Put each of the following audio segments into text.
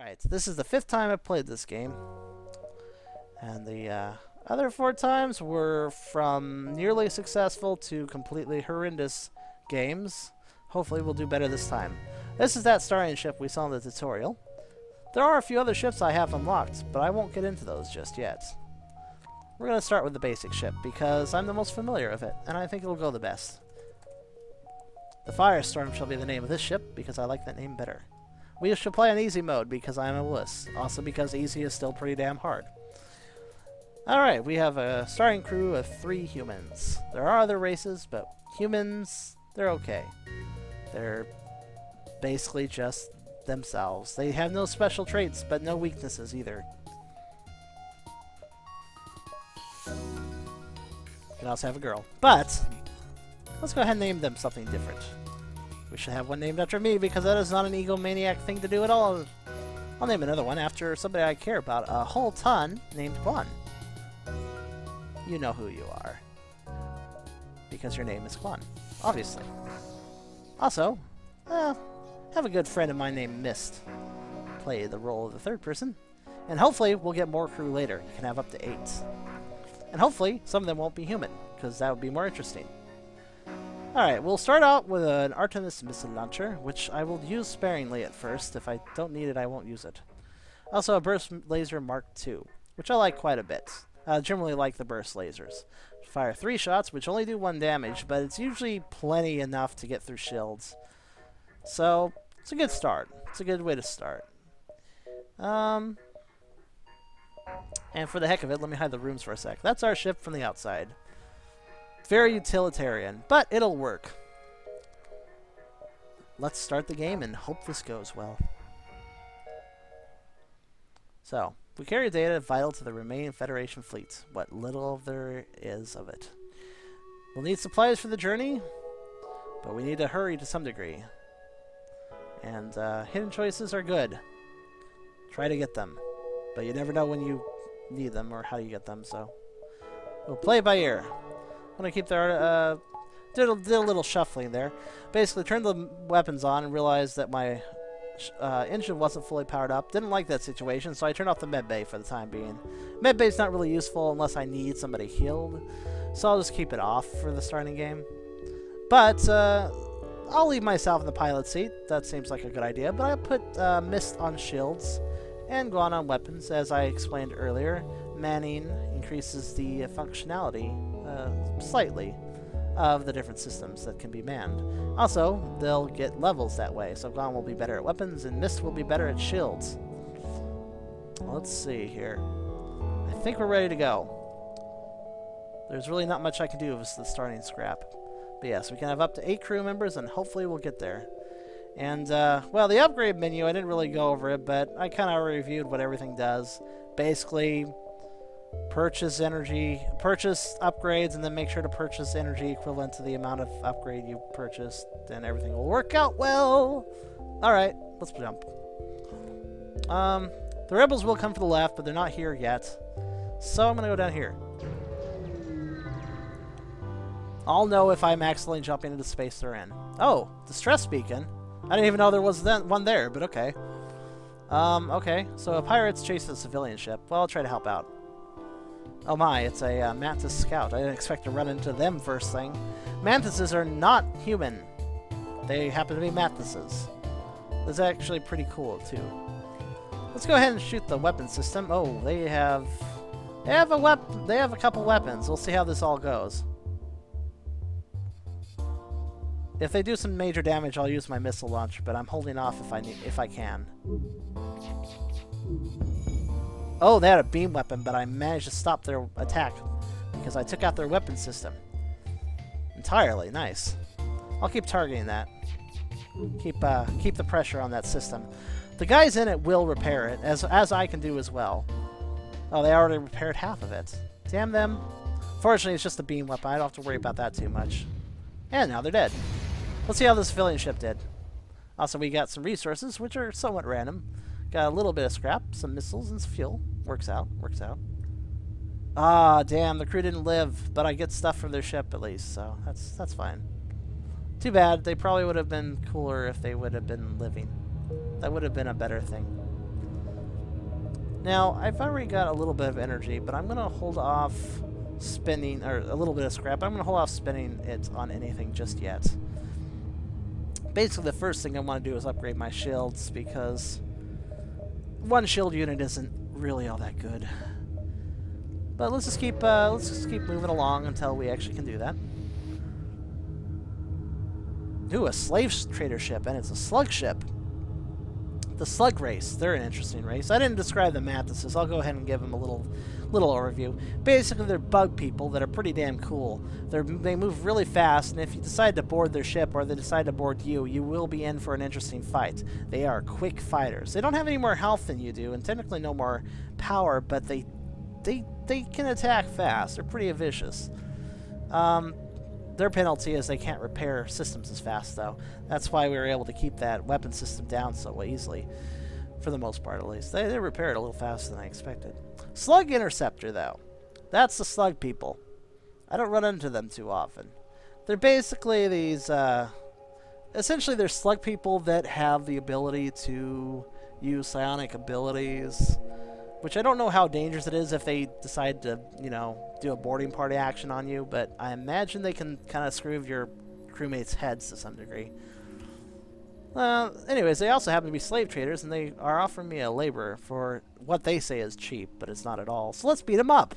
Alright, this is the 5th time I've played this game. And the other 4 times were from nearly successful to completely horrendous games. Hopefully we'll do better this time. This is that starring ship we saw in the tutorial. There are a few other ships I have unlocked, but I won't get into those just yet. We're going to start with the basic ship, because I'm the most familiar with it, and I think it'll go the best. The Firestorm shall be the name of this ship, because I like that name better. We should play on easy mode, because I'm a wuss. Also because easy is still pretty damn hard. Alright, we have a starting crew of 3 humans. There are other races, but humans, they're okay. They're basically just themselves. They have no special traits, but no weaknesses either. You can also have a girl. But, let's go ahead and name them something different. We should have one named after me, because that is not an egomaniac thing to do at all. I'll name another one after somebody I care about a whole ton, named Quan. You know who you are. Because your name is Quan. Obviously. Also, have a good friend of mine named Mist play the role of the 3rd person. And hopefully we'll get more crew later. You can have up to 8. And hopefully some of them won't be human, because that would be more interesting. Alright, we'll start out with an Artemis missile launcher, which I will use sparingly at first. If I don't need it, I won't use it. Also a burst laser Mark II, which I like quite a bit. I generally like the burst lasers. Fire 3 shots, which only do 1 damage, but it's usually plenty enough to get through shields. So, it's a good start. It's a good way to start. And for the heck of it, let me hide the rooms for a sec. That's our ship from the outside. Very utilitarian, but it'll work. Let's start the game and hope this goes well. So, we carry data vital to the remaining Federation fleet, what little there is of it. We'll need supplies for the journey, but we need to hurry to some degree. And hidden choices are good. Try to get them, but you never know when you need them or how you get them, so we'll play by ear. I'm going to keep the did a little shuffling there. Basically, turned the weapons on and realized that my engine wasn't fully powered up. Didn't like that situation, so I turned off the medbay for the time being. Medbay's not really useful unless I need somebody healed, so I'll just keep it off for the starting game. But I'll leave myself in the pilot seat. That seems like a good idea. But I put Mist on shields and Guan on weapons, as I explained earlier. Manning increases the functionality slightly of the different systems that can be manned. Also, they'll get levels that way, so Guan will be better at weapons and Mist will be better at shields. Let's see here. I think we're ready to go. There's really not much I can do with the starting scrap. But yes, we can have up to 8 crew members, and hopefully we'll get there. And, well, the upgrade menu, I didn't really go over it, but I kind of reviewed what everything does. Basically, purchase upgrades, and then make sure to purchase energy equivalent to the amount of upgrade you purchased, and everything will work out well. Alright, let's jump. The rebels will come to the left, but they're not here yet. So I'm going to go down here. I'll know if I'm accidentally jumping into the space they're in. Oh, distress beacon. I didn't even know there was one there, but okay. Okay, so a pirate's chasing a civilian ship. Well, I'll try to help out. Oh my, it's a Mantis scout. I didn't expect to run into them first thing. Mantises are not human. They happen to be mantises. That's actually pretty cool, too. Let's go ahead and shoot the weapon system. Oh, they have a couple weapons. We'll see how this all goes. If they do some major damage, I'll use my missile launcher, but I'm holding off if I can. Oh, they had a beam weapon, but I managed to stop their attack because I took out their weapon system entirely. Nice. I'll keep targeting that. Keep the pressure on that system. The guys in it will repair it, as I can do as well. Oh, they already repaired half of it. Damn them. Fortunately, it's just a beam weapon. I don't have to worry about that too much. And now they're dead. Let's see how the civilian ship did. Also, we got some resources, which are somewhat random. Got a little bit of scrap, some missiles, and some fuel. Works out, works out. Ah, damn, the crew didn't live, but I get stuff from their ship at least, so that's fine. Too bad. They probably would have been cooler if they would have been living. That would have been a better thing. Now, I've already got a little bit of energy, but I'm going to hold off spending, or a little bit of scrap. I'm going to hold off spending it on anything just yet. Basically, the first thing I want to do is upgrade my shields, because one shield unit isn't really all that good. But let's just keep moving along until we actually can do that. Ooh, a slave trader ship, and it's a slug ship. The slug race. They're an interesting race. I didn't describe the mantises. I'll go ahead and give them a little overview. Basically, they're bug people that are pretty damn cool. They move really fast, and if you decide to board their ship or they decide to board you, you will be in for an interesting fight. They are quick fighters. They don't have any more health than you do, and technically no more power, but they can attack fast. They're pretty vicious. Their penalty is they can't repair systems as fast, though. That's why we were able to keep that weapon system down so easily, for the most part at least. They repair it a little faster than I expected. Slug Interceptor, though. That's the slug people. I don't run into them too often. They're basically these, essentially they're slug people that have the ability to use psionic abilities, which I don't know how dangerous it is if they decide to, you know, do a boarding party action on you, but I imagine they can kind of screw with your crewmates' heads to some degree. Anyways, they also happen to be slave traders, and they are offering me a labor for what they say is cheap, but it's not at all. So let's beat them up.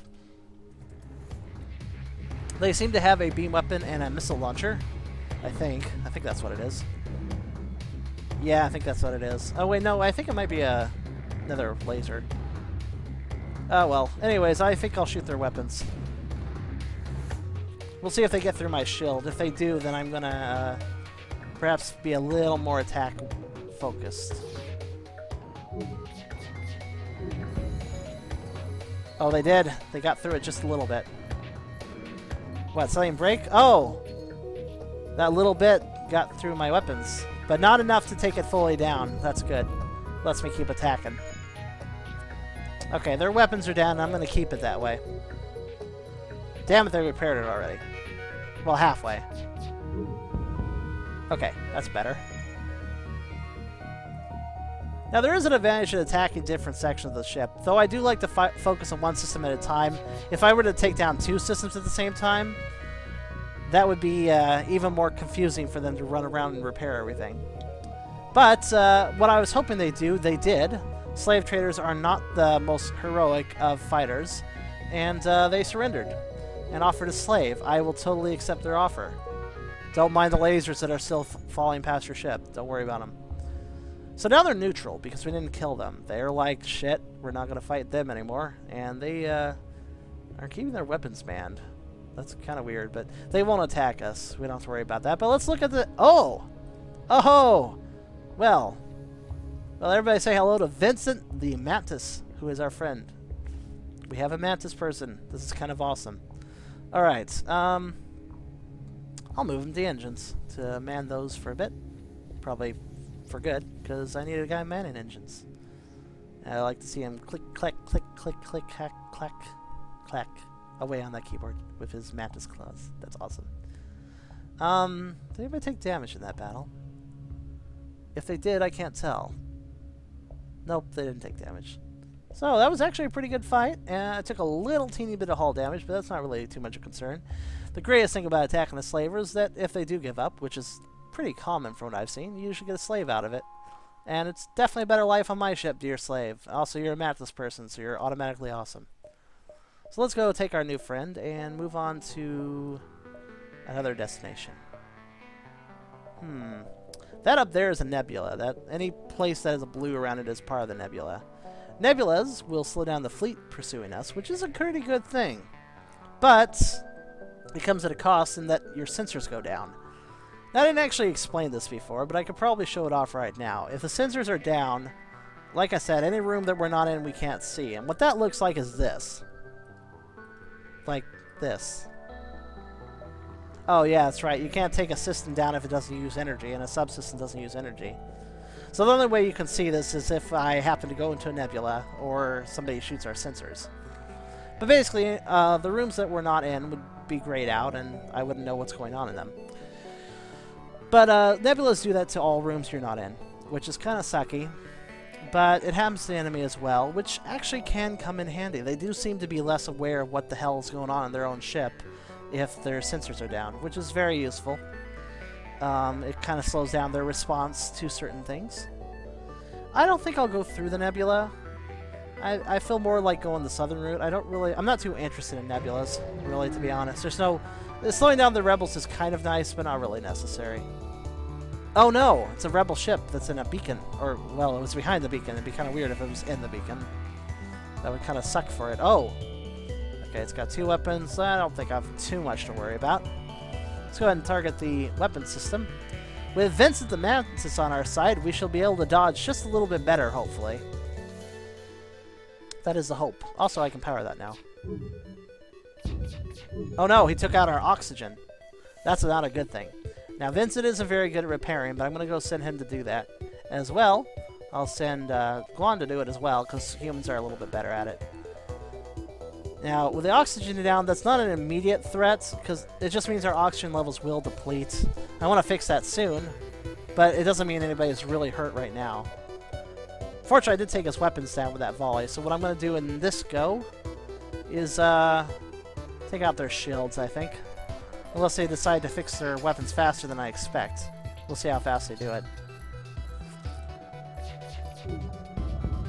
They seem to have a beam weapon and a missile launcher, I think. I think that's what it is. Yeah, I think that's what it is. Oh, wait, no, I think it might be another laser. Oh, well. Anyways, I think I'll shoot their weapons. We'll see if they get through my shield. If they do, then I'm gonna perhaps be a little more attack-focused. Oh, they did. They got through it just a little bit. What, something break? Oh! That little bit got through my weapons. But not enough to take it fully down. That's good. Lets me keep attacking. Okay, their weapons are down, and I'm going to keep it that way. Damn it, they repaired it already. Well, halfway. Okay, that's better. Now, there is an advantage to attacking different sections of the ship, though I do like to focus on one system at a time. If I were to take down two systems at the same time, that would be even more confusing for them to run around and repair everything. But what I was hoping they did. Slave traders are not the most heroic of fighters, and they surrendered and offered a slave. I will totally accept their offer. Don't mind the lasers that are still falling past your ship. Don't worry about them. So now they're neutral because we didn't kill them. They're like, shit, we're not going to fight them anymore. And they are keeping their weapons banned. That's kind of weird, but they won't attack us. We don't have to worry about that. But let's look at the... Oh! Oh! Well, everybody say hello to Vincent the Mantis, who is our friend. We have a Mantis person. This is kind of awesome. Alright, I'll move them to the engines to man those for a bit. Probably for good, because I need a guy manning engines. And I like to see him click, clack, click, click, click, hack, clack, clack, away on that keyboard with his Mantis claws. That's awesome. Did anybody take damage in that battle? If they did, I can't tell. Nope, they didn't take damage. So that was actually a pretty good fight. I took a little teeny bit of hull damage, but that's not really too much of a concern. The greatest thing about attacking the slaver is that if they do give up, which is pretty common from what I've seen, you usually get a slave out of it. And it's definitely a better life on my ship, dear slave. Also, you're a Mantis person, so you're automatically awesome. So let's go take our new friend and move on to another destination. That up there is a nebula. That any place that has a blue around it is part of the nebula. Nebulas will slow down the fleet pursuing us, which is a pretty good thing. But it comes at a cost in that your sensors go down. Now, I didn't actually explain this before, but I could probably show it off right now. If the sensors are down, like I said, any room that we're not in, we can't see. And what that looks like is this. Like this. Oh, yeah, that's right. You can't take a system down if it doesn't use energy, and a subsystem doesn't use energy. So the only way you can see this is if I happen to go into a nebula, or somebody shoots our sensors. But basically, the rooms that we're not in would be grayed out, and I wouldn't know what's going on in them. But nebulas do that to all rooms you're not in, which is kind of sucky. But it happens to the enemy as well, which actually can come in handy. They do seem to be less aware of what the hell is going on in their own ship if their sensors are down, which is very useful. It kind of slows down their response to certain things. I don't think I'll go through the nebula. I feel more like going the southern route. I'm not too interested in nebulas, really, to be honest. Slowing down the rebels is kind of nice, but not really necessary. Oh no, it's a rebel ship that's in a beacon. Or, well, it was behind the beacon. It'd be kind of weird if it was in the beacon. That would kind of suck for it. Oh! Okay, it's got 2 weapons. I don't think I have too much to worry about. Let's go ahead and target the weapon system. With Vincent the Mantis on our side, we shall be able to dodge just a little bit better, hopefully. That is the hope. Also, I can power that now. Oh no, he took out our oxygen. That's not a good thing. Now, Vincent isn't very good at repairing, but I'm going to go send him to do that. As well, I'll send Guan to do it as well, because humans are a little bit better at it. Now, with the oxygen down, that's not an immediate threat, because it just means our oxygen levels will deplete. I want to fix that soon, but it doesn't mean anybody's really hurt right now. Fortunately, I did take his weapons down with that volley, so what I'm going to do in this go is take out their shields, I think. Unless they decide to fix their weapons faster than I expect. We'll see how fast they do it.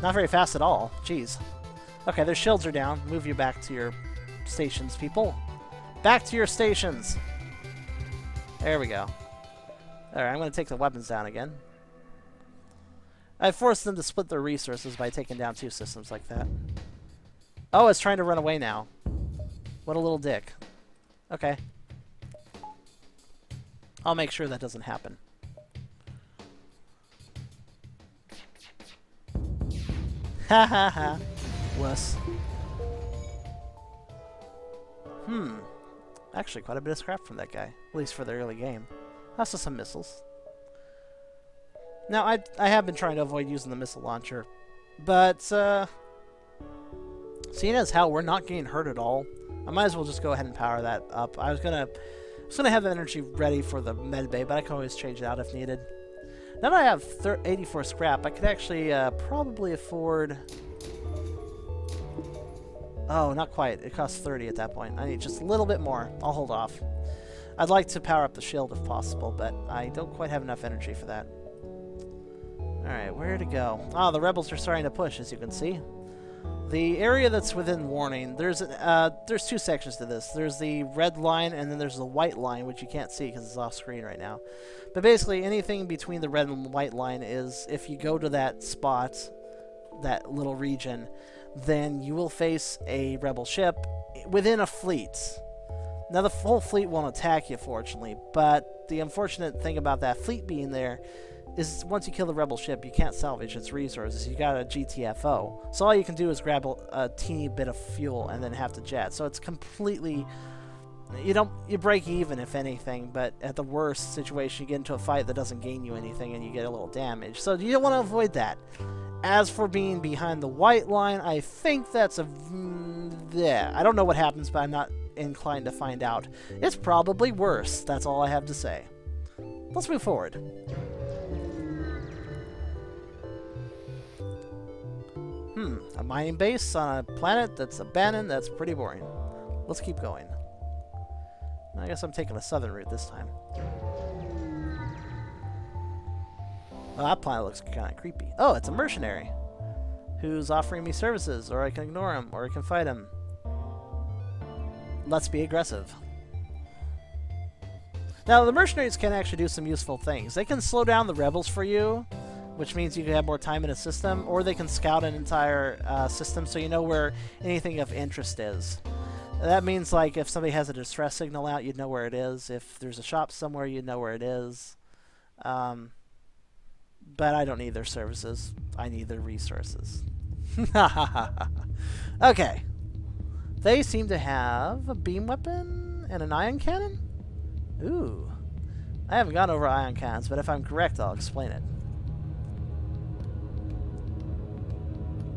Not very fast at all. Jeez. Okay, their shields are down. Move you back to your stations, people. Back to your stations! There we go. Alright, I'm going to take the weapons down again. I forced them to split their resources by taking down 2 systems like that. Oh, it's trying to run away now. What a little dick. Okay. I'll make sure that doesn't happen. Ha ha ha. Wuss. Actually, quite a bit of scrap from that guy. At least for the early game. Also some missiles. Now, I have been trying to avoid using the missile launcher. But, seeing as how we're not getting hurt at all, I might as well just go ahead and power that up. I was gonna have the energy ready for the med bay, but I can always change it out if needed. Now that I have 84 scrap, I could actually probably afford... Oh, not quite. It costs 30 at that point. I need just a little bit more. I'll hold off. I'd like to power up the shield if possible, but I don't quite have enough energy for that. Alright, where to go? Oh, the rebels are starting to push, as you can see. The area that's within warning, there's 2 sections to this. There's the red line, and then there's the white line, which you can't see because it's off screen right now. But basically, anything between the red and white line is, if you go to that spot, that little region, then you will face a rebel ship within a fleet. Now, the full fleet won't attack you, fortunately, but the unfortunate thing about that fleet being there is once you kill the rebel ship, you can't salvage its resources. You got a GTFO. So all you can do is grab a teeny bit of fuel and then have to jet. So it's completely... You break even, if anything, but at the worst situation, you get into a fight that doesn't gain you anything and you get a little damage. So you don't want to avoid that. As for being behind the white line, I think that's a... Yeah, I don't know what happens, but I'm not inclined to find out. It's probably worse. That's all I have to say. Let's move forward. A mining base on a planet that's abandoned, that's pretty boring. Let's keep going. I guess I'm taking a southern route this time. Well, that planet looks kind of creepy. Oh, it's a mercenary who's offering me services, or I can ignore him, or I can fight him. Let's be aggressive. Now, the mercenaries can actually do some useful things. They can slow down the rebels for you, which means you can have more time in a system, or they can scout an entire system so you know where anything of interest is. That means, like, if somebody has a distress signal out, you'd know where it is. If there's a shop somewhere, you'd know where it is. But I don't need their services. I need their resources. Okay. They seem to have a beam weapon and an ion cannon? Ooh. I haven't gone over ion cannons, but if I'm correct, I'll explain it.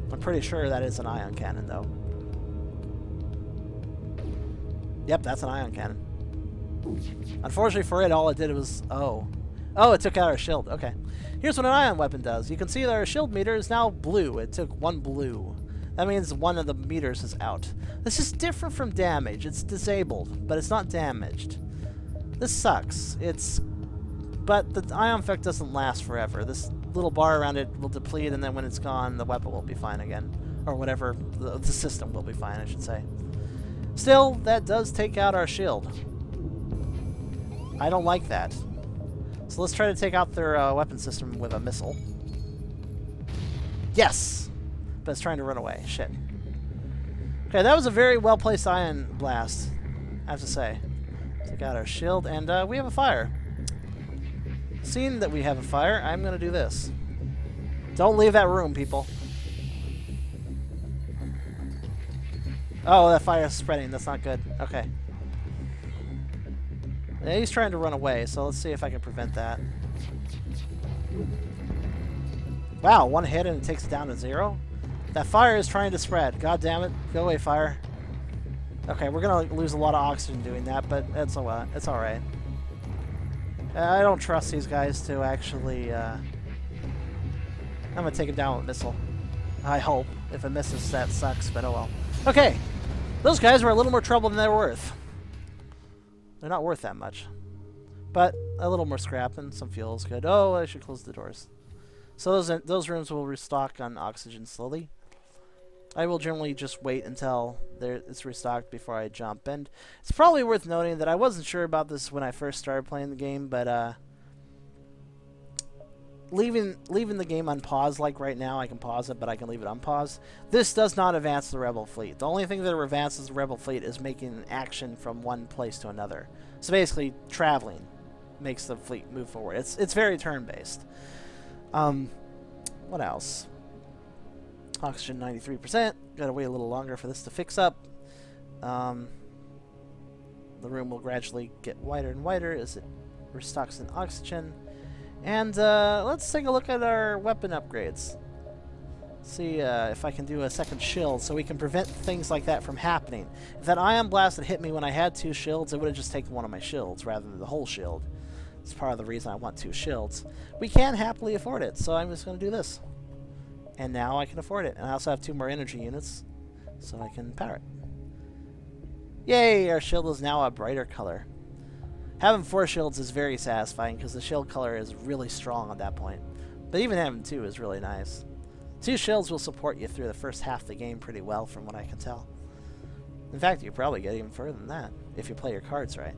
I'm pretty sure that is an ion cannon, though. Yep, that's an ion cannon. Unfortunately for it, all it did was... Oh, it took out our shield. Okay. Here's what an ion weapon does. You can see that our shield meter is now blue. It took 1 blue. That means one of the meters is out. This is different from damage. It's disabled, but it's not damaged. This sucks. But the ion effect doesn't last forever. This little bar around it will deplete, and then when it's gone, the weapon will be fine again. Or whatever, the system will be fine, I should say. Still, that does take out our shield. I don't like that. So let's try to take out their weapon system with a missile. Yes! But it's trying to run away. Shit. Okay, that was a very well-placed ion blast, I have to say. Take out our shield, and we have a fire. Seeing that we have a fire, I'm going to do this. Don't leave that room, people. Oh, that fire is spreading. That's not good. Okay. Yeah, he's trying to run away, so let's see if I can prevent that. Wow, 1 hit and it takes it down to 0? That fire is trying to spread. God damn it. Go away, fire. Okay, we're going to lose a lot of oxygen doing that, but it's alright. I don't trust these guys to actually... I'm going to take him down with a missile. I hope. If it misses, that sucks, but oh well. Okay. Those guys were a little more trouble than they're worth. They're not worth that much. But a little more scrap and some fuel is good. Oh, I should close the doors. So those rooms will restock on oxygen slowly. I will generally just wait until it's restocked before I jump. And it's probably worth noting that I wasn't sure about this when I first started playing the game, but leaving the game on pause, like right now, I can pause it, but I can leave it on pause. This does not advance the Rebel fleet. The only thing that advances the Rebel fleet is making action from one place to another. So basically, traveling makes the fleet move forward. It's very turn-based. What else? Oxygen 93%. Gotta wait a little longer for this to fix up. The room will gradually get wider and wider as it restocks in oxygen. And let's take a look at our weapon upgrades. See if I can do a second shield so we can prevent things like that from happening. If that ion blast had hit me when I had 2 shields, it would have just taken one of my shields rather than the whole shield. It's part of the reason I want 2 shields. We can happily afford it, so I'm just going to do this. And now I can afford it. And I also have 2 more energy units, so I can power it. Yay! Our shield is now a brighter color. Having 4 shields is very satisfying because the shield color is really strong at that point. But even having 2 is really nice. 2 shields will support you through the first half of the game pretty well from what I can tell. In fact, you probably get even further than that if you play your cards right.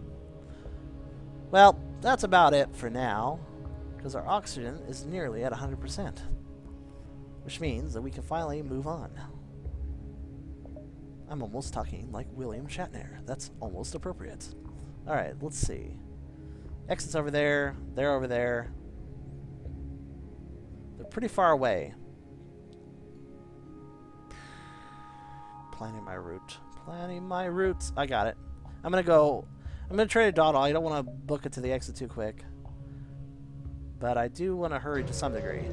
Well, that's about it for now because our oxygen is nearly at 100%. Which means that we can finally move on. I'm almost talking like William Shatner. That's almost appropriate. Alright, let's see. Exit's over there. They're over there. They're pretty far away. Planning my route. Planning my route. I got it. I'm going to try to dawdle. I don't want to book it to the exit too quick. But I do want to hurry to some degree.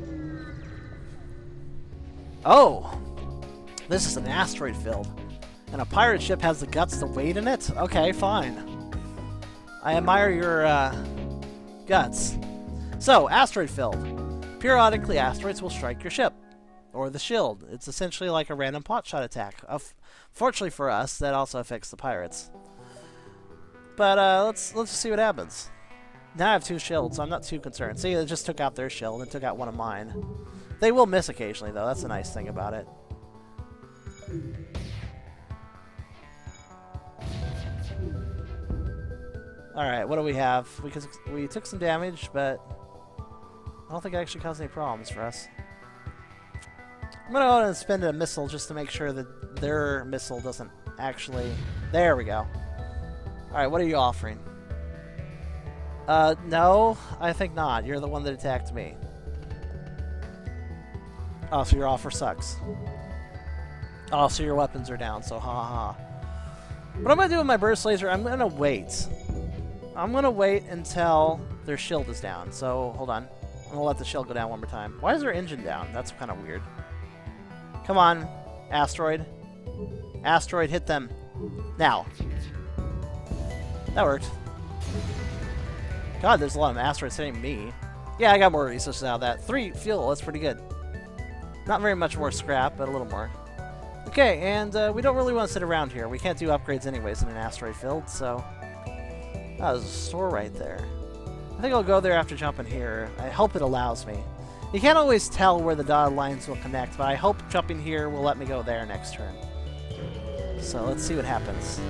Oh! This is an asteroid field. And a pirate ship has the guts to wait in it? Okay, fine. I admire your guts. So, asteroid field. Periodically, asteroids will strike your ship. Or the shield. It's essentially like a random pot shot attack. Fortunately for us, that also affects the pirates. But let's just see what happens. Now I have 2 shields, so I'm not too concerned. See, it just took out their shield and took out one of mine. They will miss occasionally, though. That's a nice thing about it. Alright, what do we have? We took some damage, but I don't think it actually caused any problems for us. I'm going to go ahead and spend a missile just to make sure that their missile doesn't actually... There we go. Alright, what are you offering? No, I think not. You're the one that attacked me. Oh, so your offer sucks. Oh, so your weapons are down, so ha ha. What I'm going to do with my burst laser, I'm going to wait. I'm going to wait until their shield is down. So, hold on. I'm going to let the shield go down one more time. Why is their engine down? That's kind of weird. Come on, asteroid. Asteroid, hit them. Now. That worked. God, there's a lot of asteroids hitting me. Yeah, I got more resources out of that. 3 fuel, that's pretty good. Not very much more scrap, but a little more. Okay, and we don't really want to sit around here. We can't do upgrades anyways in an asteroid field, so... Oh, there's a store right there. I think I'll go there after jumping here. I hope it allows me. You can't always tell where the dotted lines will connect, but I hope jumping here will let me go there next turn. So let's see what happens.